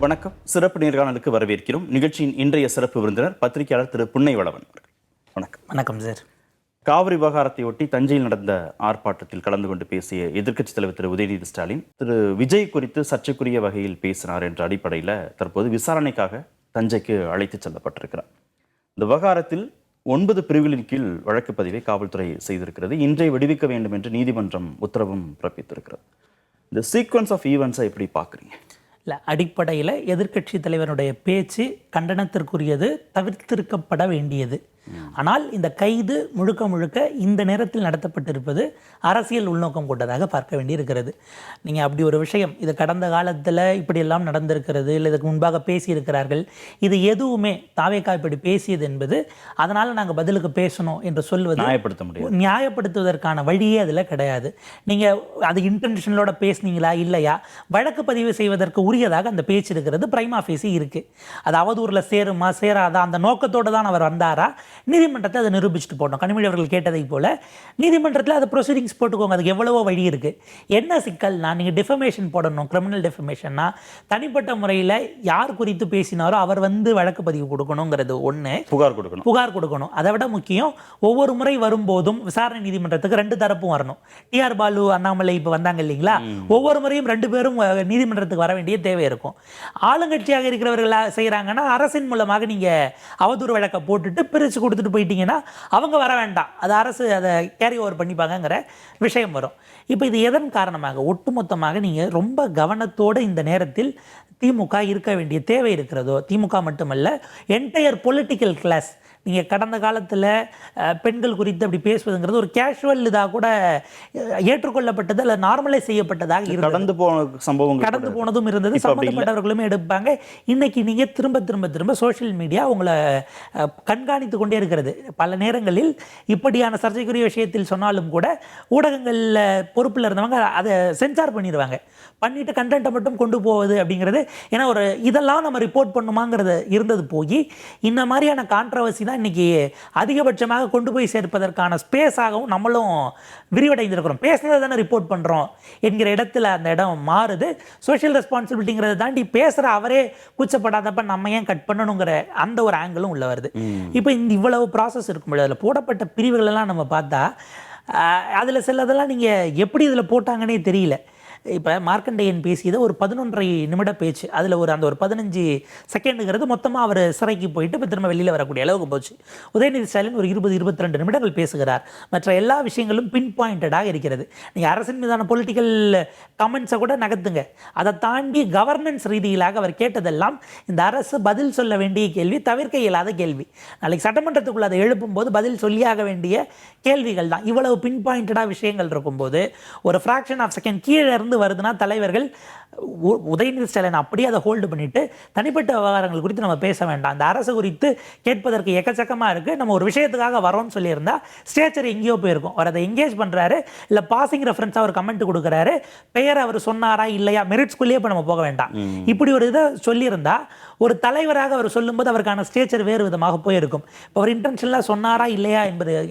வணக்கம். சிறப்பு நேர்காணலுக்கு வரவேற்கிறோம். நிகழ்ச்சியின் இன்றைய சிறப்பு விருந்தினர் பத்திரிகையாளர் திரு புன்னைவளவன். வணக்கம். வணக்கம் சார். காவிரி விவகாரத்தை ஒட்டி தஞ்சையில் நடந்த ஆர்ப்பாட்டத்தில் கலந்து கொண்டு பேசிய எதிர்க்கட்சித் தலைவர் திரு உதயநிதி ஸ்டாலின் திரு விஜய் குறித்து சர்ச்சைக்குரிய வகையில் பேசினார் என்ற அடிப்படையில் தற்போது விசாரணைக்காக தஞ்சைக்கு அழைத்து செல்லப்பட்டிருக்கிறார். இந்த விவகாரத்தில் 9 பிரிவுகளின் கீழ் வழக்கு பதிவை காவல்துறை செய்திருக்கிறது. இன்றை விடுவிக்க வேண்டும் என்று நீதிமன்றம் உத்தரவும் பிறப்பித்திருக்கிறது. இந்த சீக்வன்ஸ் ஆஃப் ஈவெண்ட்ஸை எப்படி பார்க்குறீங்க? இல்லை, அடிப்படையில் எதிர்க்கட்சி தலைவருடைய பேச்சு கண்டனத்திற்குரியது, தவிர்த்திருக்கப்பட வேண்டியது. ஆனால் இந்த கைது முழுக்க முழுக்க இந்த நேரத்தில் நடத்தப்பட்டிருப்பது அரசியல் உள்நோக்கம் கொண்டதாக பார்க்க வேண்டியிருக்கிறது. நீங்கள் அப்படி ஒரு விஷயம், இது கடந்த காலத்தில் இப்படியெல்லாம் நடந்திருக்கிறது, இல்லை இதுக்கு முன்பாக பேசியிருக்கிறார்கள், இது எதுவுமே தாவேக்கா இப்படி பேசியது என்பது அதனால் நாங்கள் பதிலுக்கு பேசணும் என்று சொல்வது நியாயப்படுத்த முடியும். நியாயப்படுத்துவதற்கான வழியே அதில் கிடையாது. நீங்கள் அது இன்டென்ஷனலோட பேசுனீங்களா இல்லையா, வழக்கு பதிவு செய்வதற்கு உரியதாக அந்த பேச்சு இருக்கிறது, பிரைமா ஃபேசி இருக்குது. அது அவதூறில் சேருமா சேராதா, அந்த நோக்கத்தோடு தான் அவர் வந்தாரா, நீதிமன்றத்தை அதை நிரூபிச்சுட்டு போட்டோம். கனிமொழி அவர்கள் கேட்டதை போல நீதிமன்றத்தில் அதை ப்ரொசீடிங்ஸ் போட்டுக்கோங்க. அதுக்கு எவ்வளவோ வழி இருக்குது. என்ன சிக்கல்னா, நீங்கள் டிஃபமேஷன் போடணும். கிரிமினல் டிஃபமேஷன்னா தனிப்பட்ட முறையில் யார் குறித்து பேசினாரோ அவர் வழக்கு பதிவு கொடுக்கணுங்கிறது ஒன்று, புகார் கொடுக்கணும். அதை விட முக்கியம், ஒவ்வொரு முறை வரும்போதும் விசாரணை நீதிமன்றத்துக்கு 2 தரப்பும் வரணும். டிஆர் பாலு, அண்ணாமலை இப்போ வந்தாங்க இல்லைங்களா, ஒவ்வொரு முறையும் 2 பேரும் நீதிமன்றத்துக்கு வர வேண்டிய தேவை இருக்கும். ஆளுங்கட்சியாக இருக்கிறவர்களா செய்கிறாங்கன்னா அரசின் மூலமாக நீங்கள் அவதூறு வழக்கை போட்டுட்டு பிரித்து கொடுத்துட்டு போயிட்டீங்கன்னா அவங்க வர வேண்டாம், அது அரசு அதை கேரி ஓவர் பண்ணிப்பாங்கங்கிற விஷயம் வரும். இப்போ இது எதன் காரணமாக, ஒட்டுமொத்தமாக நீங்கள் ரொம்ப கவனத்தோடு இந்த நேரத்தில் திமுக இருக்க வேண்டிய தேவை இருக்கிறதோ, திமுக மட்டுமல்ல என்டையர் பொலிட்டிக்கல் கிளாஸ். நீங்கள் கடந்த காலத்தில் பெண்கள் குறித்து அப்படி பேசுவதுங்கிறது ஒரு கேஷுவல் இதாக கூட ஏற்றுக்கொள்ளப்பட்டது, அல்ல நார்மலைஸ் செய்யப்பட்டதாக இருந்தது. கடந்து போனதும் இருந்தது, சம்பந்தப்பட்டவர்களுமே எடுப்பாங்க. இன்னைக்கு நீங்கள் திரும்ப சோஷியல் மீடியா உங்களை கண்காணித்து கொண்டே இருக்கிறது. பல நேரங்களில் இப்படியான சர்ச்சைக்குரிய விஷயத்தில் சொன்னாலும் கூட ஊடகங்களில் பொறுப்பில் இருந்தவங்க அதை சென்சார் பண்ணிட்டு கண்டென்ட்டை மட்டும் கொண்டு போவது அப்படிங்கிறது, ஏன்னா ஒரு இதெல்லாம் நம்ம ரிப்போர்ட் பண்ணுமாங்கிறது இருந்தது போய் இந்த மாதிரியான கான்ட்ரவர்சி தான் இன்னைக்கு அதிகபட்சமாக கொண்டு போய் சேர்ப்பதற்கான ஸ்பேஸாகவும் நம்மளும் விரிவடைந்திருக்கிறோம். பேசுனதை தானே ரிப்போர்ட் பண்ணுறோம் என்கிற இடத்துல அந்த இடம் மாறுது. சோஷியல் ரெஸ்பான்சிபிலிட்டிங்கிறத தாண்டி பேசுகிற அவரே கூச்சப்படாதப்ப நம்ம ஏன் கட் பண்ணணுங்கிற அந்த ஒரு ஆங்கிளும் உள்ள வருது. இப்போ இந்த இவ்வளவு ப்ராசஸ் இருக்கும்போது அதில் போடப்பட்ட பிரிவுகள் எல்லாம் நம்ம பார்த்தா அதில் சிலதெல்லாம் நீங்கள் எப்படி இதில் போட்டாங்கன்னே தெரியல. இப்போ மார்க்கண்டேயன் பேசியது ஒரு 11.5 நிமிட பேச்சு, அதில் ஒரு 15 செகண்டுங்கிறது மொத்தமாக அவர் சிறைக்கு போயிட்டு இப்போ திரும்ப வெளியில் வரக்கூடிய அளவுக்கு போச்சு. உதயநிதி ஸ்டாலின் ஒரு 20-22 நிமிடங்கள் பேசுகிறார். மற்ற எல்லா விஷயங்களும் பின் பாயிண்டடாக இருக்கிறது. நீங்கள் அரசின் மீதான பொலிட்டிக்கல் கமெண்ட்ஸை கூட நகர்த்துங்க, அதை தாண்டி கவர்னன்ஸ் ரீதியிலாக அவர் கேட்டதெல்லாம் இந்த அரசு பதில் சொல்ல வேண்டிய கேள்வி, தவிர்க்க இயலாத கேள்வி. நாளைக்கு சட்டமன்றத்துக்குள்ள அதை எழுப்பும் போது பதில் சொல்லியாக வேண்டிய கேள்விகள் தான். இவ்வளவு பின் பாயிண்டடாக விஷயங்கள் இருக்கும்போது ஒரு ஃப்ராக்ஷன் ஆஃப் செகண்ட் கீழே இருந்து வருதுன்னா தலைவர்கள் உதயநிதி ஸ்டாலின் அப்படியே அதை ஹோல்டு பண்ணிட்டு தனிப்பட்ட விவகாரங்கள் குறித்து நம்ம பேச வேண்டாம், அந்த அரசு குறித்து கேட்பதற்கு எக்கச்சக்கமாக இருக்குது, நம்ம ஒரு விஷயத்துக்காக வரோம்னு சொல்லியிருந்தா ஸ்டேச்சர் எங்கேயோ போயிருக்கும். அவர் அதை எங்கேஜ் பண்ணுறாரு, இல்லை பாசிங் ரெஃபரன்ஸாக அவர் கமெண்ட் கொடுக்குறாரு, பெயர் அவர் சொன்னாரா இல்லையா, மெரிட்ஸ்குள்ளேயே இப்போ நம்ம போக வேண்டாம். இப்படி ஒரு இதை சொல்லியிருந்தா ஒரு தலைவராக அவர் சொல்லும்போது அவருக்கான ஸ்டேச்சர் வேறு விதமாக போயிருக்கும். இப்போ அவர் இன்டென்ஷனலாக சொன்னாரா இல்லையா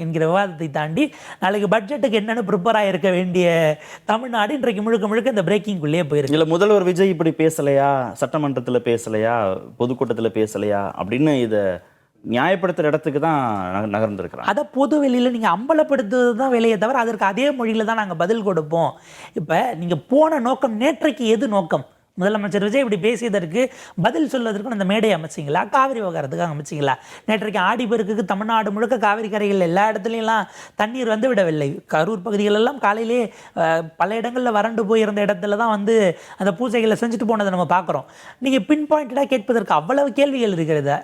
என்கிற விவாதத்தை தாண்டி நாளைக்கு பட்ஜெட்டுக்கு என்னென்னு ப்ரிப்பேராக இருக்க வேண்டிய தமிழ்நாடு இன்றைக்கு முழுக்க இந்த பிரேக்கிங்குள்ளேயே போயிருக்கு. முதல்வர் விஜய் இப்படி பேசலையா, சட்டமன்றத்தில் பேசலையா, பொதுக்கூட்டத்தில் பேசலையா அப்படின்னு இதை நியாயப்படுத்துகிற இடத்துக்கு தான் நகர்ந்துருக்கிறோம். அதை பொது வெளியில் நீங்கள் அம்பலப்படுத்துவது தான் வேலையை தவிர அதற்கு அதே மொழியில் தான் நாங்கள் பதில் கொடுப்போம். இப்போ நீங்கள் போன நோக்கம், நேற்றைக்கு எது நோக்கம்? முதலமைச்சர் விஜய் இப்படி பேசியதற்கு பதில் சொல்வதற்கு அந்த மேடை அமைச்சிங்களா, காவிரி விவகாரத்துக்காக அமைச்சிங்களா? நேற்றைக்கு ஆடிப்பெருக்குக்கு தமிழ்நாடு முழுக்க காவிரி கரைகள் எல்லா இடத்துலையும் தண்ணீர் வந்து விடவில்லை. கரூர் பகுதிகளெல்லாம் காலையிலே பல இடங்களில் வறண்டு போயிருந்த இடத்துல தான் அந்த பூஜைகளை செஞ்சுட்டு போனதை நம்ம பார்க்குறோம். நீங்கள் பின் பாயிண்டடாக கேட்பதற்கு அவ்வளவு கேள்விகள் இருக்கிறது.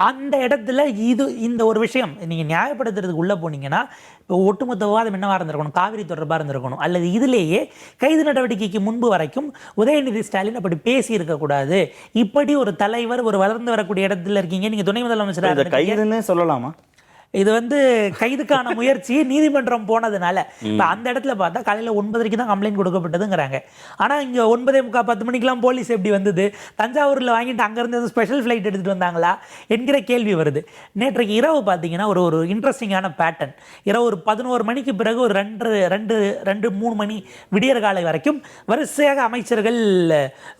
அந்த இடத்துல இந்த ஒரு விஷயம் நீங்கள் நியாயப்படுத்துறதுக்கு உள்ளே போனீங்கன்னா இப்போ ஒட்டுமொத்த விவாதம் என்னவாக இருந்திருக்கணும், காவிரி தொடர்பாக இருந்திருக்கணும். அல்லது இதிலேயே கைது நடவடிக்கைக்கு முன்பு வரைக்கும் உதயநிதி ஸ்டாலின் அப்படி பேசி இருக்கக்கூடாது. இப்படி ஒரு தலைவர் ஒரு வளர்ந்து வரக்கூடிய இடத்துல இருக்கீங்க, நீங்க துணை முதலமைச்சராக கைதுன்னு சொல்லலாமா? இது வந்து கைதுக்கான முயற்சி நீதிமன்றம் போனதுனால இப்போ அந்த இடத்துல பார்த்தா காலையில் 9:30 தான் கம்ப்ளைண்ட் கொடுக்கப்பட்டதுங்கிறாங்க. ஆனால் இங்கே 9:45 10 மணிக்கெல்லாம் போலீஸ் எப்படி வந்தது? தஞ்சாவூரில் வாங்கிட்டு அங்கேருந்து ஸ்பெஷல் ஃப்ளைட் எடுத்துகிட்டு வந்தாங்களா என்கிற கேள்வி வருது. நேற்றைக்கு இரவு பார்த்தீங்கன்னா ஒரு இன்ட்ரெஸ்டிங்கான பேட்டர்ன். இரவு ஒரு 11 மணிக்கு பிறகு ஒரு 2-3 மணி விடியற் காலை வரைக்கும் வரிசையாக அமைச்சர்கள்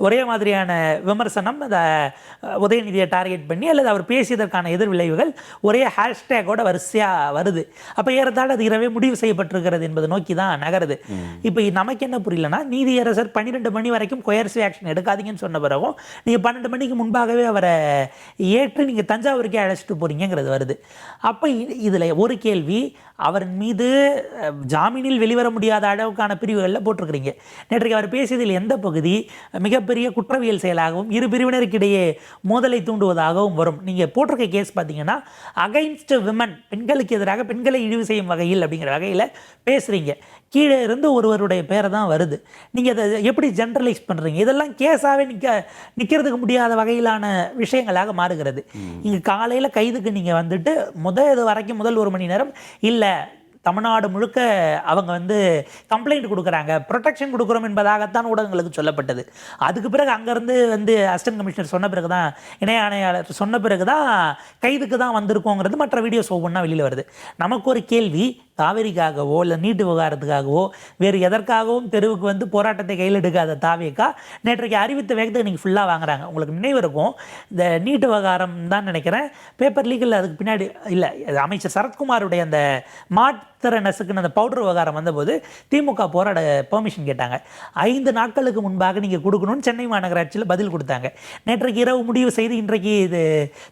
ஒரே மாதிரியான விமர்சனம், அந்த உதயநிதியை டார்கெட் பண்ணி அல்லது அவர் பேசியதற்கான எதிர் விளைவுகள் ஒரே ஹேஷ்டேகோட வரிசையாக வருது. அப்போ ஏறத்தாழ அது இரவே முடிவு செய்யப்பட்டிருக்கிறது என்பதை நோக்கி தான் நகருது. இப்போ நமக்கு என்ன புரியலன்னா, நீதியரசர் 12 மணி வரைக்கும் கொயர்சிவ் ஆக்ஷன் எடுக்காதீங்கன்னு சொன்ன பிறகும் நீங்கள் 12 மணிக்கு முன்பாகவே அவரை ஏற்று நீங்கள் தஞ்சாவூருக்கே அழைச்சிட்டு போறீங்கிறது வருது. அப்போ இதில் ஒரு கேள்வி, அவரின் மீது ஜாமீனில் வெளிவர முடியாத அளவுக்கான பிரிவுகளில் போட்டிருக்கிறீங்க. நேற்றைக்கு அவர் பேசியதில் எந்த பகுதி மிகப்பெரிய குற்றவியல் செயலாகவும் இரு பிரிவினருக்கிடையே மோதலை தூண்டுவதாகவும் வரும்? நீங்கள் போட்டிருக்க கேஸ் பார்த்தீங்கன்னா அகைன்ஸ்ட் விமன், பெண்களுக்கு எதிராக பெண்களை இழிவு செய்யும் வகையில் அப்படிங்கிற வகையில் பேசுகிறீங்க. கீழே இருந்து ஒருவருடைய பேரை தான் வருது. நீங்கள் அதை எப்படி ஜென்ரலைஸ் பண்ணுறீங்க? இதெல்லாம் கேஸாகவே நிற்கிறதுக்கு முடியாத வகையிலான விஷயங்களாக மாறுகிறது. இங்கே காலையில் கைதுக்கு நீங்கள் வந்துட்டு இது வரைக்கும் முதல் 1 மணி நேரம் இல்லை, தமிழ்நாடு முழுக்க அவங்க வந்து கம்ப்ளைண்ட் கொடுக்குறாங்க, ப்ரொடெக்ஷன் கொடுக்குறோம் என்பதாகத்தான் ஊடகங்களுக்கு சொல்லப்பட்டது. அதுக்கு பிறகு அங்கேருந்து அசிஸ்டன்ட் கமிஷனர் சொன்ன பிறகு தான், இணை ஆணையாளர் சொன்ன பிறகு தான் கைதுக்கு தான் வந்திருக்கோங்கிறது மற்ற வீடியோஸ் ஒவ்வொன்றா வெளியில் வருது. நமக்கு ஒரு கேள்வி, காவேரிக்காகவோ இல்லை நீட்டு விவகாரத்துக்காகவோ வேறு எதற்காகவும் தெருவுக்கு வந்து போராட்டத்தை கையில் எடுக்காத தாவேக்கா நேற்றைக்கு அறிவித்த வேகத்தை நீங்கள் ஃபுல்லாக வாங்குறாங்க. உங்களுக்கு நினைவு இருக்கும், இந்த நீட்டு விவகாரம் தான் நினைக்கிறேன், பேப்பர் லீக்கில் அதுக்கு பின்னாடி இல்லை, அமைச்சர் சரத்குமாருடைய அந்த மாத்திரை நசுக்குன்னு அந்த பவுடர் விவகாரம் வந்தபோது திமுக போராட பெர்மிஷன் கேட்டாங்க. 5 நாட்களுக்கு முன்பாக நீங்கள் கொடுக்கணும்னு சென்னை மாநகராட்சியில் பதில் கொடுத்தாங்க. நேற்றைக்கு இரவு முடிவு செய்து இன்றைக்கு இது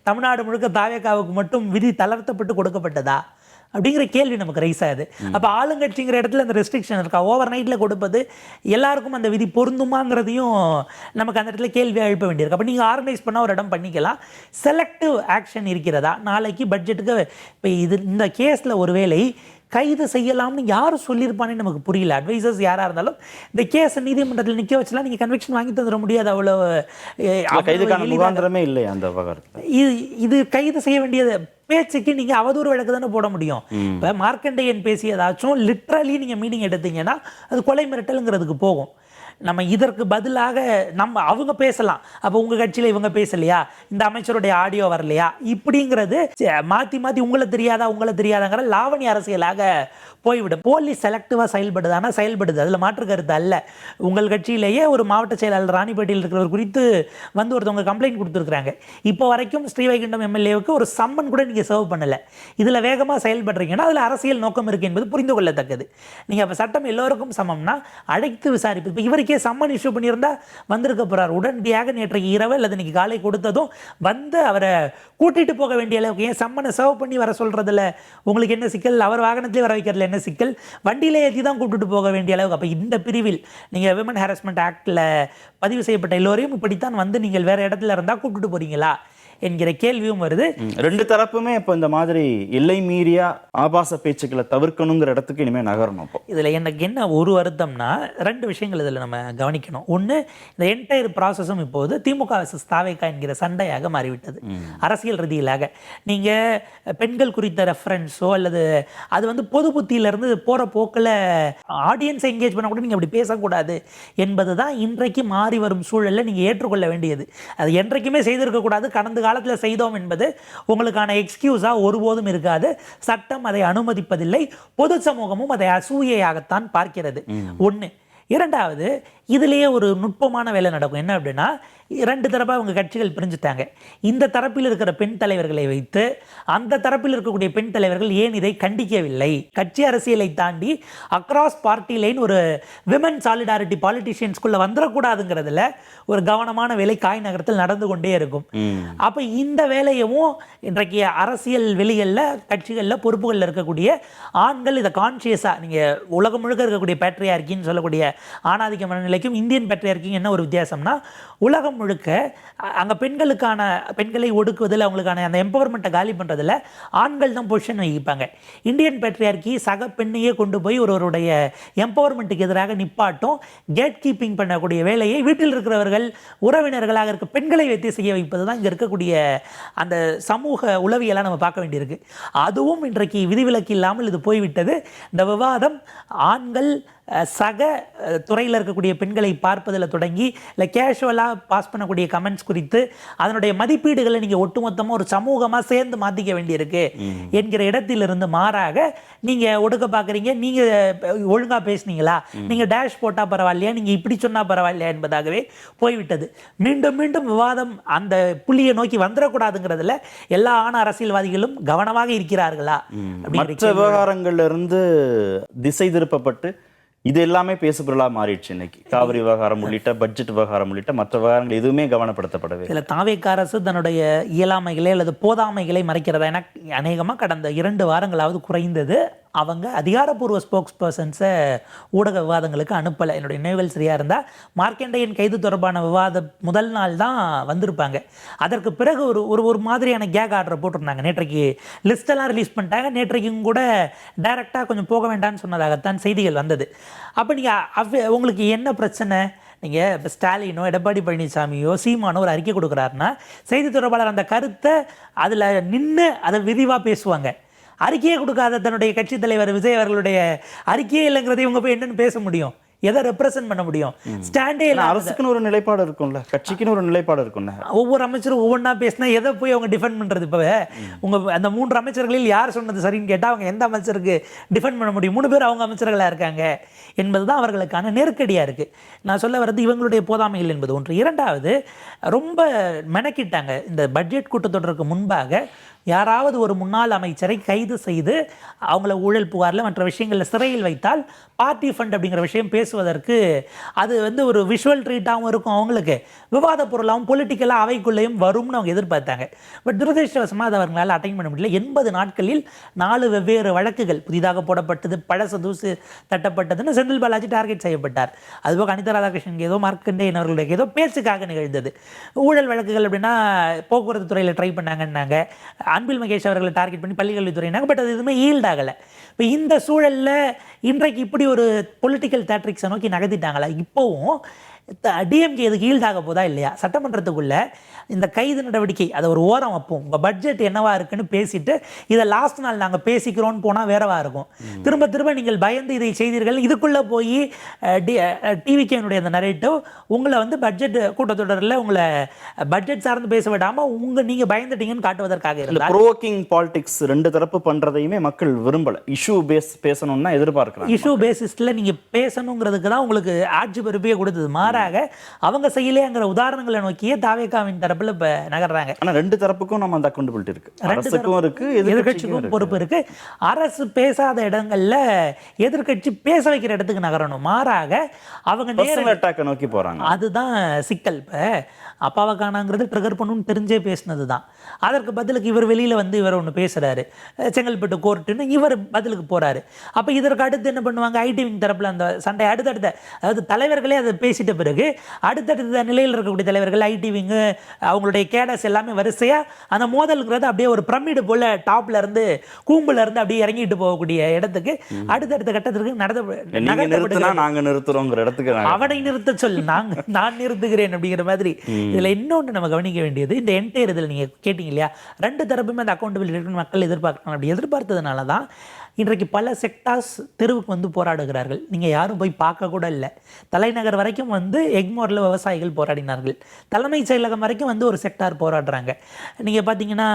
தமிழ்நாடு முழுக்க தாவேக்காவுக்கு மட்டும் விதி தளர்த்தப்பட்டு கொடுக்கப்பட்டதா அப்படிங்கிற கேள்வி நமக்கு ரைஸ் ஆகுது. அப்போ ஆளுங்கட்சிங்கிற இடத்துல அந்த ரெஸ்ட்ரிக்ஷன் இருக்கா? ஓவர் நைட்டில் கொடுப்பது எல்லாருக்கும் அந்த விதி பொருந்துமாங்கிறதையும் நமக்கு அந்த இடத்துல கேள்வி எழுப்ப வேண்டியிருக்கு. அப்போ நீங்கள் ஆர்கனைஸ் பண்ணால் ஒரு இடம் பண்ணிக்கலாம், செலக்டிவ் ஆக்ஷன் இருக்கிறதா? நாளைக்கு பட்ஜெட்டுக்கு இப்போ இந்த கேஸில் ஒருவேளை கைது செய்யலாம்னு யாரும் சொல்லியிருப்பானே நமக்கு புரியல. அட்வைசர்ஸ் யாராக இருந்தாலும் இந்த கேஸை நீதிமன்றத்தில் நிற்க வச்சலாம், நீங்கள் கன்விக்ஷன் வாங்கி தந்துட முடியாது. அவ்வளோ கைதுக்கான முகாந்திரமே இல்லை அந்த விவகாரத்தில். இது கைது செய்ய வேண்டியது பேச்சுக்கு நீங்கள் அவதூறு வழக்கு தானே போட முடியும். இப்போ மார்க்கண்டேயன் பேசியதாச்சும் லிட்ரலி நீங்கள் மீனிங் எடுத்தீங்கன்னா அது கொலை மிரட்டலுங்கிறதுக்கு போகும். நம்ம இதற்கு பதிலாக அவங்க பேசலாம், அப்போ உங்கள் கட்சியில் இவங்க பேசலையா, இந்த அமைச்சருடைய ஆடியோ வரலையா, இப்படிங்கிறது மாற்றி உங்களை தெரியாதாங்கிற லாவணி அரசியலாக போய்விடும். போலீஸ் செலக்டிவாக செயல்படுதானா? செயல்படுது, அதில் மாற்று கருத்து அல்ல. உங்கள் கட்சியிலேயே ஒரு மாவட்ட செயலாளர் ராணிப்பேட்டையில் இருக்கிறவர் குறித்து வந்து ஒருத்தவங்க கம்ப்ளைண்ட் கொடுத்துருக்குறாங்க. இப்போ வரைக்கும் ஸ்ரீவைகுண்டம் எம்எல்ஏவுக்கு ஒரு சம்மன் கூட நீங்கள் சர்வ் பண்ணலை. இதில் வேகமாக செயல்படுறீங்கன்னா அதில் அரசியல் நோக்கம் இருக்குது என்பது புரிந்து கொள்ளத்தக்கது. நீங்கள் அப்போ சட்டம் எல்லோருக்கும் சமம்னா அழைத்து விசாரிப்பு. இப்போ இவருக்கே சம்மன் இஷ்யூ பண்ணியிருந்தா வந்திருக்க போகிறார். உடனடியாக நேற்றைக்கு இரவு அல்லது இன்னைக்கு காலை கொடுத்ததும் வந்து அவரை கூட்டிகிட்டு போக வேண்டிய அளவுக்கு, ஏன் சம்மனை சர்வ் பண்ணி வர சொல்கிறதுல உங்களுக்கு என்ன சிக்கல்? அவர் வாகனத்திலே வர வைக்கிறதுல என்ன சிக்கல்? வண்டியிலே ஏற்றி தான் கூப்பிட்டு போக வேண்டிய அளவுக்கு. அப்போ இந்த பிரிவில் நீங்கள் விமன் ஹராஸ்மெண்ட் ஆக்டில் பதிவு செய்யப்பட்ட எல்லோரையும் இப்படித்தான் வந்து நீங்கள் வேறு இடத்துல இருந்தால் கூப்பிட்டு போகிறீங்களா என்கிற கேள்வியும் வருது. ரெண்டு தரப்புமே இப்போ இந்த மாதிரி எல்லை மீறியா ஆபாச பேச்சுக்களை தவிர்க்கணுங்கிற இடத்துக்கு இனிமேல் நகரணும். அப்போ இதில் எனக்கு என்ன ஒரு வருத்தம்னா 2 விஷயங்கள் இதில் நம்ம கவனிக்கணும். ஒன்று, இந்த என்டையர் ப்ராசஸும் இப்போது திமுக vs தாவேகா என்கிற சண்டையாக மாறிவிட்டது அரசியல் ரீதியிலாக. நீங்கள் பெண்கள் குறித்த ரெஃபரன்ஸோ அல்லது அது வந்து பொது புத்தியிலிருந்து போகிற போக்கில் ஆடியன்ஸை என்கேஜ் பண்ண கூட நீங்கள் அப்படி பேசக்கூடாது என்பது தான் இன்றைக்கு மாறி வரும் சூழலில் நீங்கள் ஏற்றுக்கொள்ள வேண்டியது. அது என்றைக்குமே செய்திருக்கக்கூடாது, கடந்த காலத்தில் செய்தோம் என்பது உங்களுக்கான எக்ஸ்கியூஸா ஒருபோதும் இருக்காது. சட்டம் அதை அனுமதிப்பதில்லை, பொது சமூகமும் அதை அசூயையாகத்தான் பார்க்கிறது. ஒன்று. இரண்டாவது, இதுலேயே ஒரு நுட்பமான வேலை நடக்கும். என்ன அப்படின்னா, 2 தரப்பாக அவங்க கட்சிகள் பிரிஞ்சுட்டாங்க. இந்த தரப்பில் இருக்கிற பெண் தலைவர்களை வைத்து அந்த தரப்பில் இருக்கக்கூடிய பெண் தலைவர்கள் ஏன் இதை கண்டிக்கவில்லை? கட்சி அரசியலை தாண்டி அக்ராஸ் பார்ட்டி லைன் ஒரு விமன் சாலிடாரிட்டி பாலிட்டிஷியன்ஸ்குள்ளே வந்துடக்கூடாதுங்கிறதுல ஒரு கவனமான வேலை காய் நகரத்தில் நடந்து கொண்டே இருக்கும். அப்போ இந்த வேலையும் இன்றைக்கு அரசியல் வெளிகளில் கட்சிகளில் பொறுப்புகளில் இருக்கக்கூடிய ஆண்கள் இதை கான்சியஸாக, நீங்கள் உலகம் முழுக்க இருக்கக்கூடிய பேட்ரியார்க்கின்னு சொல்லக்கூடிய ஆணாதிக்க மனநிலை விதிவிலக்கும் இந்தியன் பேட்ரியார்க்கியும் என்ன ஒரு வித்தியாசம்னா, உலகம் முழுக்க அங்கே பெண்களை ஒடுக்குவதில், அவங்களுக்கான அந்த எம்பவர்மெண்ட்டை காலி பண்ணுறதில் ஆண்கள் தான் பொசிஷன் வகிப்பாங்க. இந்தியன் பேட்ரியார்க்கி சக பெண்ணையே கொண்டு போய் ஒருவருடைய எம்பவர்மெண்ட்டுக்கு எதிராக நிப்பாட்டும், கேட் கீப்பிங் பண்ணக்கூடிய வேலையை வீட்டில் இருக்கிறவர்கள், உறவினர்களாக இருக்க பெண்களை வைத்து செய்ய வைப்பது தான் இங்கே இருக்கக்கூடிய அந்த சமூக உளவியலாக நம்ம பார்க்க வேண்டியிருக்கு. அதுவும் இன்றைக்கு விதிவிலக்கு இல்லாமல் இது போய்விட்டது. இந்த விவாதம் ஆண்கள் சக துறையில் இருக்கக்கூடிய பெண்களை பார்ப்பதில் தொடங்கி, இல்லை கேஷுவலாக பாஸ் பண்ணக்கூடிய கமெண்ட்ஸ் குறித்து அதனுடைய மதிப்பீடுகளை நீங்கள் ஒட்டுமொத்தமாக ஒரு சமூகமாக சேர்ந்து மாற்றிக்க வேண்டியிருக்கு என்கிற இடத்திலிருந்து மாறாக, நீங்கள் ஒடுக்க பார்க்குறீங்க, நீங்கள் ஒழுங்காக பேசுனீங்களா, நீங்கள் டேஷ் போட்டால் பரவாயில்லையா, நீங்கள் இப்படி சொன்னால் பரவாயில்லையா என்பதாகவே போய்விட்டது. மீண்டும் மீண்டும் விவாதம் அந்த புள்ளியை நோக்கி வந்துடக்கூடாதுங்கிறதுல எல்லா ஆண் அரசியல்வாதிகளும் கவனமாக இருக்கிறார்களா? மற்ற விவகாரங்களிலிருந்து திசை திருப்பப்பட்டு இது எல்லாமே பேசுபொருளாக மாறிடுச்சு. இன்னைக்கு காவிரி விவகாரம் உள்ளிட்ட, பட்ஜெட் விவகாரம் உள்ளிட்ட மற்ற விவகாரங்கள் எதுவுமே கவனப்படுத்தப்படவே இல்லை. தாவேக அரசு தன்னுடைய இயலாமைகளை அல்லது போதாமைகளை மறைக்கிறதா? என அநேகமாக கடந்த 2 வாரங்களாவது குறைந்தது அவங்க அதிகாரப்பூர்வ ஸ்போக்ஸ் பர்சன்ஸை ஊடக விவாதங்களுக்கு அனுப்பலை. என்னுடைய நினைவுகள் சரியாக இருந்தால் மார்க்கண்டேயன் கைது தொடர்பான விவாத முதல் நாள் தான் வந்திருப்பாங்க. அதற்கு பிறகு ஒரு மாதிரியான கேக் ஆர்டரை போட்டிருந்தாங்க. நேற்றைக்கு லிஸ்டெல்லாம் ரிலீஸ் பண்ணிட்டாங்க. நேற்றைக்கும் கூட டைரெக்டாக கொஞ்சம் போக வேண்டாம்னு சொன்னதாகத்தான் செய்திகள் வந்தது. அப்போ நீங்கள் உங்களுக்கு என்ன பிரச்சனை? நீங்கள் இப்போ ஸ்டாலினோ, எடப்பாடி பழனிசாமியோ, சீமானோ ஒரு அறிக்கை கொடுக்குறாருன்னா, செய்தி தொடர்பாளர் அந்த கருத்தை அதில் நின்று அதை விரிவாக பேசுவாங்க. அறிக்கையே கொடுக்காத தன்னுடைய கட்சி தலைவர் விஜய் அவர்களுடைய அறிக்கையே இல்லைங்கிறதை இவங்க போய் என்னன்னு பேச முடியும்? எதை ரெப்ரசன்ட் பண்ண முடியும்? ஸ்டாண்டே இல்லை. அரசுக்குன்னு ஒரு நிலைப்பாடு இருக்கும்ல, கட்சிக்குன்னு ஒரு நிலைப்பாடு இருக்கும்ல. ஒவ்வொரு அமைச்சரும் ஒவ்வொன்றா பேசினா எதை போய் அவங்க டிஃபெண்ட் பண்ணுறது? இப்போ உங்கள் அந்த 3 அமைச்சர்களில் யார் சொன்னது சரின்னு கேட்டால் அவங்க எந்த அமைச்சருக்கு டிஃபெண்ட் பண்ண முடியும்? 3 பேர் அவங்க அமைச்சர்களாக இருக்காங்க என்பது தான் அவர்களுக்கான நெருக்கடியாக இருக்குது. நான் சொல்ல வர்றது இவங்களுடைய போதாமைகள் என்பது ஒன்று. இரண்டாவது, ரொம்ப மெனக்கிட்டாங்க. இந்த பட்ஜெட் கூட்டத்தொடருக்கு முன்பாக யாராவது ஒரு முன்னாள் அமைச்சரை கைது செய்து அவங்கள ஊழல் புகாரில் மற்ற விஷயங்களில் சிறையில் வைத்தால் பார்ட்டி ஃபண்ட் அப்படிங்கிற விஷயம் பேசுவதற்கு அது ஒரு விஷுவல் ட்ரீட்டாகவும் இருக்கும், அவங்களுக்கு விவாத பொருளாகவும் பொலிட்டிக்கலாக அவைக்குள்ளேயும் வரும்னு அவங்க எதிர்பார்த்தாங்க. பட் துரதிருஷ்டவசமாக அதை அவங்களால் அட்டைன் பண்ண முடியல. 80 நாட்களில் 4 வெவ்வேறு வழக்குகள் புதிதாக போடப்பட்டது, பழச தூசு தட்டப்பட்டதுன்னு செந்தில் பாலாஜி டார்கெட் செய்யப்பட்டார். அதுபோக அனிதா ராதாகிருஷ்ணன் ஏதோ, மார்க்கண்டேயன் அவர்களுடைய ஏதோ பேச்சுக்காக நிகழ்ந்தது. ஊழல் வழக்குகள் அப்படின்னா போக்குவரத்து துறையில் ட்ரை பண்ணாங்கன்னாங்க, அன்பில் மகேஷ் அவர்களை டார்கெட் பண்ணி பள்ளிக்கல்வித்துறையினாங்க. பட் அது எதுவுமே ஈல்ட் ஆகலை. இப்போ இந்த சூழலில் இன்றைக்கு இப்படி ஒரு பொலிட்டிக்கல் தேட்ரிக்ஸை நோக்கி நகர்த்திட்டாங்களா? இப்போவும் டிஎம்கே இதுக்கு ஈல்டாக போதா இல்லையா? சட்டமன்றத்துக்குள்ள இந்த கைது நடவடிக்கை அதை ஒரு ஓரம் வைப்போம், உங்கள் பட்ஜெட் என்னவா இருக்குன்னு பேசிட்டு இதை லாஸ்ட் நாள் நாங்கள் பேசிக்கிறோன்னு போனால் வேறவா இருக்கும். திரும்ப திரும்ப நீங்கள் பயந்து இதை செய்தீர்கள். இதுக்குள்ளே போய் டிவிகேனுடைய அந்த நரேட்டிவ் உங்களை பட்ஜெட் கூட்டத்தொடரில் உங்களை பட்ஜெட் சார்ந்து பேச விடாமல் நீங்கள் பயந்துட்டீங்கன்னு காட்டுவதற்காக இருந்தால், ப்ரோவோக்கிங் பாலிடிக்ஸ் 2 தரப்பு பண்ணுறதையுமே மக்கள் விரும்பலை. இஷ்யூ பேசணும்னா எதிர்பார்க்குறாங்க. இஷ்யூ பேசிஸில் நீங்கள் பேசணுங்கிறதுக்கு தான் உங்களுக்கு ஆட்சி பொறுப்பையே கொடுத்தது. மாறாக அவங்க செய்யலைங்கிற உதாரணங்களை நோக்கியே தாவேகாவின் தரப்புல இப்ப நகர்றாங்க. ஆனா 2 தரப்புக்கும் நம்ம அந்த அக்கௌண்டபிலிட்டி இருக்கு. அரசுக்கும் இருக்கு, எதிர்க்கட்சிக்கும் பொறுப்பு இருக்கு. அரசு பேசாத இடங்கள்ல எதிர்க்கட்சி பேச வைக்கிற இடத்துக்கு நகரணும். மாறாக அவங்க பர்சனல் அட்டாக் நோக்கி போறாங்க. அதுதான் சிக்கல். இப்ப அப்பாவை காணாங்கிறது ட்ரிகர் பண்ணணும்னு தெரிஞ்சே பேசினது தான். அதற்கு பதிலுக்கு இவர் வெளியில இவர் ஒன்று பேசுறாரு, செங்கல்பட்டு கோர்ட்டுன்னு இவர் பதிலுக்கு போறாரு. அப்ப இதற்கு அடுத்து என்ன பண்ணுவாங்க? ஐடி விங் தரப்புல அந்த சண்டை அடுத்தடுத்த, அதாவது தலைவர்களே அதை பேசிட்ட பிறகு அடுத்தடுத்த நிலையில் இருக்கக்கூடிய தலைவர்கள், ஐடி விங், அவங்களுடைய கேடஸ் எல்லாமே வரிசையா அந்த மோதல்ங்கிறது அப்படியே ஒரு பிரமிடு போல டாப்ல இருந்து கூம்புல இருந்து அப்படியே இறங்கிட்டு போகக்கூடிய இடத்துக்கு அடுத்தடுத்த கட்டத்திற்கு நாங்க நிறுத்துறோங்கிற இடத்துக்கு அவனை நிறுத்த சொல்லு, நான் நிறுத்துகிறேன் அப்படிங்கிற மாதிரி. இதுல இன்னொன்று நம்ம கவனிக்க வேண்டியது, இந்த என்டையர் இதில் நீங்க கேட்டீங்க இல்லையா, 2 தரப்புமே அந்த அக்கௌண்டபிலிட்டி மக்கள் எதிர்பார்க்கணும். அப்படி எதிர்பார்த்ததுனால தான் இன்றைக்கு பல செக்டார்ஸ் தெருவுக்கு போராடுகிறார்கள். நீங்கள் யாரும் போய் பார்க்க கூட இல்லை. தலைநகர் வரைக்கும் எக்மோரில் விவசாயிகள் போராடினார்கள். தலைமைச் செயலகம் வரைக்கும் ஒரு செக்டார் போராடுறாங்க. நீங்கள் பார்த்தீங்கன்னா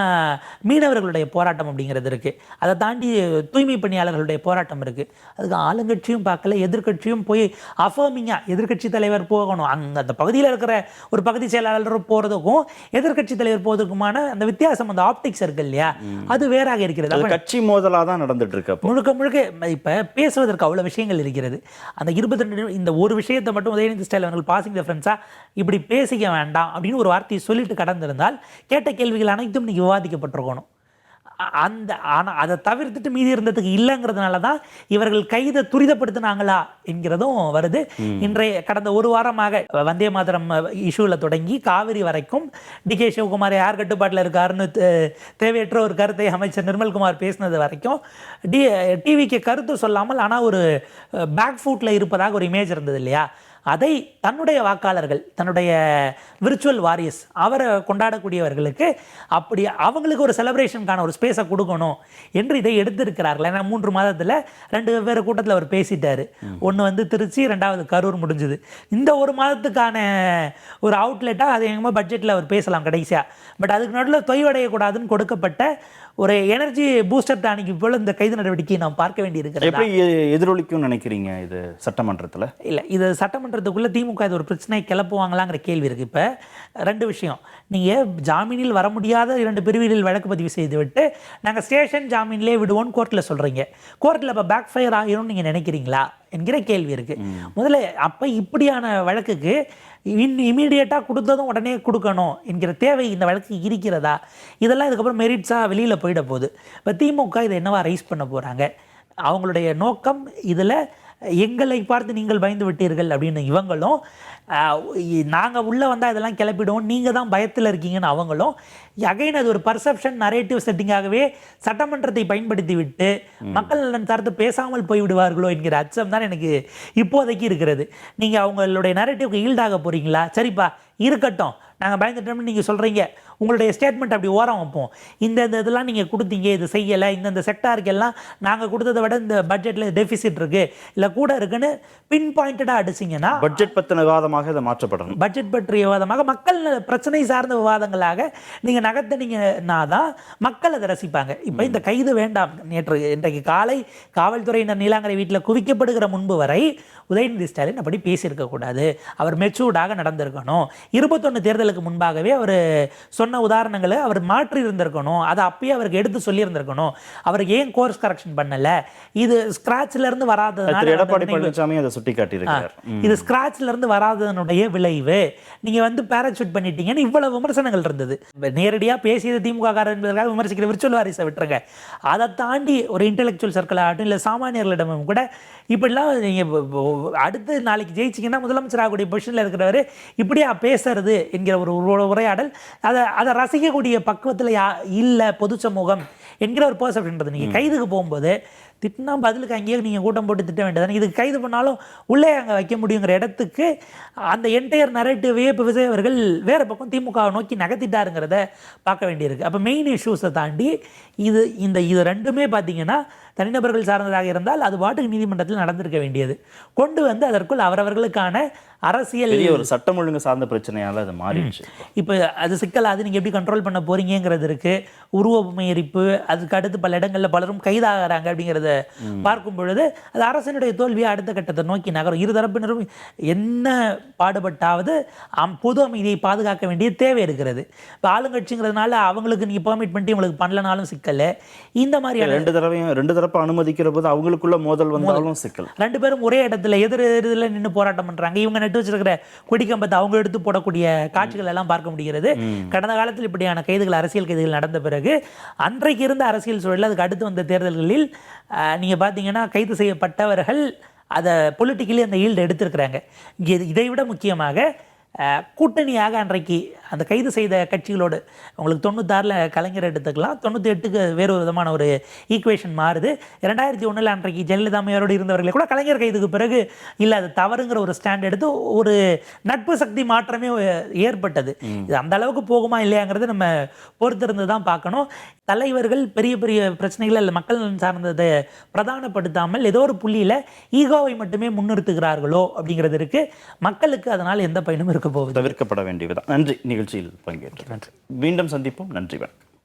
மீனவர்களுடைய போராட்டம் அப்படிங்கிறது இருக்குது. அதை தாண்டி தூய்மை பணியாளர்களுடைய போராட்டம் இருக்குது. அதுக்கு ஆளுங்கட்சியும் பார்க்கல, எதிர்கட்சியும் போய் அஃபர்மிங்காக எதிர்கட்சி தலைவர் போகணும், அந்த பகுதியில் இருக்கிற ஒரு பகுதி செயலாளர் போகிறதுக்கும் எதிர்கட்சி தலைவர் போவதற்குமான அந்த வித்தியாசம், அந்த ஆப்டிக்ஸ் இருக்கு இல்லையா, அது வேறாக இருக்கிறது. கட்சி மோதலாக தான் நடந்துட்டு இருக்கு. முழுக்க முழுக்க இப்போ பேசுவதற்கு அவ்வளோ விஷயங்கள் இருக்கிறது. அந்த 22 இந்த ஒரு விஷயத்தை மட்டும் உதயநிதி ஸ்டைல் அவர்கள் பாசிங் ரெஃபரன்ஸாக இப்படி பேசிக்க வேண்டாம் அப்படின்னு ஒரு வார்த்தையை சொல்லிட்டு கடந்திருந்தால் கேட்ட கேள்விகள் அனைத்தும் இன்னைக்கு விவாதிக்கப்பட்டிருக்கணும். ஆனால் அதை தவிர்த்துட்டு மீதி இருந்ததுக்கு இல்லைங்கிறதுனால தான் இவர்கள் கைதை துரிதப்படுத்தினாங்களா என்கிறதும் வருது. இன்றைய கடந்த ஒரு வாரமாக வந்தே மாதரம் இஷ்யூவில் தொடங்கி காவிரி வரைக்கும் டிகே சிவகுமார் யார் கட்டுப்பாட்டில் இருக்காருன்னு தேவையற்ற ஒரு கருத்தை அமைச்சர் நிர்மல்குமார் பேசினது வரைக்கும் டிவிக்கு கருத்து சொல்லாமல் ஆனால் ஒரு பேக் ஃபுட்டில் இருப்பதாக ஒரு இமேஜ் இருந்தது இல்லையா? அதை தன்னுடைய வாக்காளர்கள், தன்னுடைய விர்ச்சுவல் வாரியர்ஸ், அவரை கொண்டாடக்கூடியவர்களுக்கு அப்படி அவங்களுக்கு ஒரு செலிப்ரேஷனுக்கான ஒரு ஸ்பேஸை கொடுக்கணும் என்று இதை எடுத்திருக்கிறார்கள். ஏன்னா 3 மாதத்தில் 2 வெவ்வேறு கூட்டத்தில் அவர் பேசிட்டார். ஒன்று வந்து திருச்சி, 2வது கரூர் முடிஞ்சுது. இந்த ஒரு மாதத்துக்கான ஒரு அவுட்லெட்டாக அது எங்கேயுமே பட்ஜெட்டில் அவர் பேசலாம் கடைசியாக. பட் அதுக்கு நடுவில் தொய்வடையக்கூடாதுன்னு கொடுக்கப்பட்ட ஒரு எனர்ஜி பூஸ்டர் டானிக்கு போல இந்த கைது நடவடிக்கையை நாம் பார்க்க வேண்டியிருக்கிறது. எப்படி எதிரொலிக்கும் நினைக்கிறீங்க இது சட்டமன்றத்தில்? இல்லை, இது சட்டமன்றத்துக்குள்ளே திமுக இது ஒரு பிரச்சனை கிளப்புவாங்களாங்கிற கேள்வி இருக்குது. இப்போ 2 விஷயம். நீங்கள் ஜாமீனில் வர முடியாத 2 பிரிவுகளில் வழக்கு பதிவு செய்துவிட்டு நாங்கள் ஸ்டேஷன் ஜாமீன்லேயே விடுவோன்னு கோர்ட்டில் சொல்கிறீங்க. கோர்ட்டில் இப்போ பேக் ஃபயர் ஆகிரும்னு நீங்கள் நினைக்கிறீங்களா என்கிற கேள்வி இருக்குது. முதல்ல அப்போ இப்படியான வழக்குக்கு இமீடியட்டாக கொடுத்ததும் உடனே கொடுக்கணும் என்கிற தேவை இந்த வழக்கு இருக்கிறதா? இதெல்லாம் இதுக்கப்புறம் மெரிட்ஸாக வெளியில் போயிட போகுது. இப்போ திமுக இதை என்னவா ரைஸ் பண்ண போகிறாங்க? அவங்களுடைய நோக்கம் இதில் எங்களை பார்த்து நீங்கள் பயந்து விட்டீர்கள் அப்படின்னு இவங்களும், நாங்கள் உள்ளே வந்தால் இதெல்லாம் கிளப்பிடுவோம், நீங்கள் தான் பயத்தில் இருக்கீங்கன்னு அவங்களும், அகைன் அது ஒரு பர்செப்ஷன் நரேட்டிவ் செட்டிங்காகவே சட்டமன்றத்தை பயன்படுத்தி விட்டு மக்கள் நலன் சார்ந்து பேசாமல் போய்விடுவார்களோ என்கிற அச்சம் தான் எனக்கு இப்போதைக்கு இருக்கிறது. நீங்கள் அவங்களுடைய நரேட்டிவ்க்கு ஈல்டாக போகிறீங்களா? சரிப்பா இருக்கட்டும், நாங்கள் பயந்துட்டோம்னு நீங்கள் சொல்கிறீங்க, உங்களுடைய ஸ்டேட்மெண்ட் அப்படி ஓரம் வைப்போம். இந்த இதெல்லாம் நீங்கள் கொடுத்தீங்க, இது செய்யலை, இந்த செக்டாருக்கெல்லாம் நாங்கள் கொடுத்ததை விட இந்த பட்ஜெட்டில் டெஃபிசிட் இருக்குது இல்லை கூட இருக்குன்னு பின் பாயிண்டடாக அடிச்சிங்கன்னா பட்ஜெட் பற்றின விவாதமாக இதை மாற்றப்படணும். பட்ஜெட் பற்றிய விவாதமாக, மக்கள் பிரச்சனை சார்ந்த விவாதங்களாக நீங்கள் நகர்த்தினீங்கன்னா தான் மக்கள் அதை ரசிப்பாங்க. இப்போ இந்த கைது வேண்டாம். இன்றைக்கு காலை காவல்துறையினர் நீலாங்கரை வீட்டில் குவிக்கப்படுகிற முன்பு வரை உதயநிதி ஸ்டாலின் அப்படி பேசியிருக்கக்கூடாது. அவர் மெச்சூர்டாக நடந்திருக்கணும். 21 தேர்தலுக்கு முன்பாகவே அவர் சொன்ன உதாரணங்களை அவர் மாற்றி இருந்திருக்கணும். அதை அப்பயே அவருக்கு எடுத்து சொல்லியிருந்திருக்கணும். அவருக்கு ஏன் கோர்ஸ் கரெக்ஷன் பண்ணல? இது ஸ்கிராட்ச்ல இருந்து வராததுனால எடப்பாடி பழனிசாமி அதை சுட்டிக்காட்டியிருக்கிறார். இது ஸ்கிராட்ச்ல இருந்து வராததனுடைய விளைவு. நீங்க வந்து பேராசூட் பண்ணிட்டீங்கன்னு இவ்வளவு விமர்சனங்கள் இருந்தது. நேரடியாக பேசியது திமுக காரர் என்பதற்காக விமர்சிக்கிற விர்ச்சுவல் வாரிசை விட்டுருங்க. அதை தாண்டி ஒரு இன்டெலெக்சுவல் சர்க்கிள் ஆகட்டும் இல்லை சாமானியர்களிடமும் கூட இப்படிலாம் நீங்கள் அடுத்து நாளைக்கு ஜெயிச்சிங்கன்னா முதலமைச்சர் ஆகக்கூடிய பொசிஷனில் இருக்கிறவர் இப்படியா பேசுறது என்கிற ஒரு உரையாடல், அதை ரசிக்கக்கூடிய பக்குவத்தில் இல்லை பொது சமூகம் என்கிற ஒரு பர்செப்ஷன்றது. நீங்கள் கைதுக்கு போகும்போது திட்டினா பதிலுக்கு அங்கேயே நீங்கள் கூட்டம் போட்டு திட்ட வேண்டியதானே. இதுக்கு கைது பண்ணாலும் உள்ளே அங்கே வைக்க முடியுங்கிற இடத்துக்கு அந்த என்டையர் நரேட்டிவே இப்போ விஜய் அவர்கள் வேறு பக்கம் திமுகவை நோக்கி நகர்த்திட்டாருங்கிறத பார்க்க வேண்டியிருக்கு. அப்போ மெயின் இஷ்யூஸை தாண்டி இது ரெண்டுமே பார்த்தீங்கன்னா தனிநபர்கள் சார்ந்ததாக இருந்தால் அது பாட்டுக்கு நீதிமன்றத்தில் நடந்திருக்க வேண்டியது. கொண்டு வந்து அதற்குள் அவரவர்களுக்கான அரசியல் ஒரு சட்டம் ஒழுங்கு சார்ந்த பிரச்சனையால் அது மாறிடுச்சு. இப்போ அது சிக்கல், அது நீங்கள் எப்படி கண்ட்ரோல் பண்ண போறீங்கிறது இருக்கு. உருவமை எரிப்பு, அதுக்கு அடுத்து பல இடங்களில் பலரும் கைதாகிறாங்க அப்படிங்கிறத பார்க்கும் பொழுது அது அரசனுடைய தோல்வியை அடுத்த கட்டத்தை நோக்கி நகரும். இருதரப்பினரும் என்ன பாடுபட்டாவது பொது அமைதியை பாதுகாக்க வேண்டிய தேவை இருக்கிறது. இப்போ ஆளுங்கட்சிங்கிறதுனால அவங்களுக்கு நீங்கள் பெர்மிட் பண்ணிட்டு உங்களுக்கு பண்ணலனாலும் சிக்கல். இந்த மாதிரி ரெண்டு தரப்பு அனுமதிக்கிற போது அவங்களுக்குள்ள மோதல் வந்தாலும் சிக்கல். 2 பேரும் ஒரே இடத்துல எதிரில் நின்று போராட்டம் பண்றாங்க. இவங்க நட்டு வச்சிருக்கிற கொடிக்கம்பத்தை அவங்க எடுத்து போடக்கூடிய காட்சிகள் எல்லாம் பார்க்க முடிகிறது. கடந்த காலத்தில் இப்படியான கைதுகள், அரசியல் கைதுகள் நடந்த பிறகு அன்றைக்கு இருந்த அரசியல் சூழல், அதுக்கு அடுத்து வந்த தேர்தல்களில் நீங்க பார்த்தீங்கன்னா கைது செய்யப்பட்டவர்கள் அதை பொலிட்டிக்கலி அந்த ஈல்டு எடுத்திருக்கிறாங்க. இதை விட முக்கியமாக கூட்டணியாக அன்றைக்கு அந்த கைது செய்த கட்சிகளோடு உங்களுக்கு 96ல் கலைஞர் எடுத்துக்கலாம், 98க்கு வேறு ஒரு விதமான ஒரு ஈக்குவேஷன் மாறுது. 2001 அன்றைக்கு ஜெயலலிதா அம்மையாரோடு இருந்தவர்களை கூட கலைஞர் கைதுக்கு பிறகு இல்லை அது தவறுங்கிற ஒரு ஸ்டாண்ட் எடுத்து ஒரு நட்பு சக்தி மாற்றமே ஏற்பட்டது. இது அந்த அளவுக்கு போகுமா இல்லையாங்கிறது நம்ம பொறுத்திருந்து தான் பார்க்கணும். தலைவர்கள் பெரிய பெரிய பிரச்சனைகள் அல்ல மக்கள் சார்ந்ததை பிரதானப்படுத்தாமல் ஏதோ ஒரு புள்ளியில் ஈகோவை மட்டுமே முன்னிறுத்துகிறார்களோ அப்படிங்கிறது இருக்கு. மக்களுக்கு அதனால் எந்த பயனும் இருக்க போகுது தவிர்க்கப்பட வேண்டியதுதான். நன்றி நிகழ்ச்சியில் பங்கேற்று. மீண்டும் சந்திப்போம். நன்றி, வணக்கம்.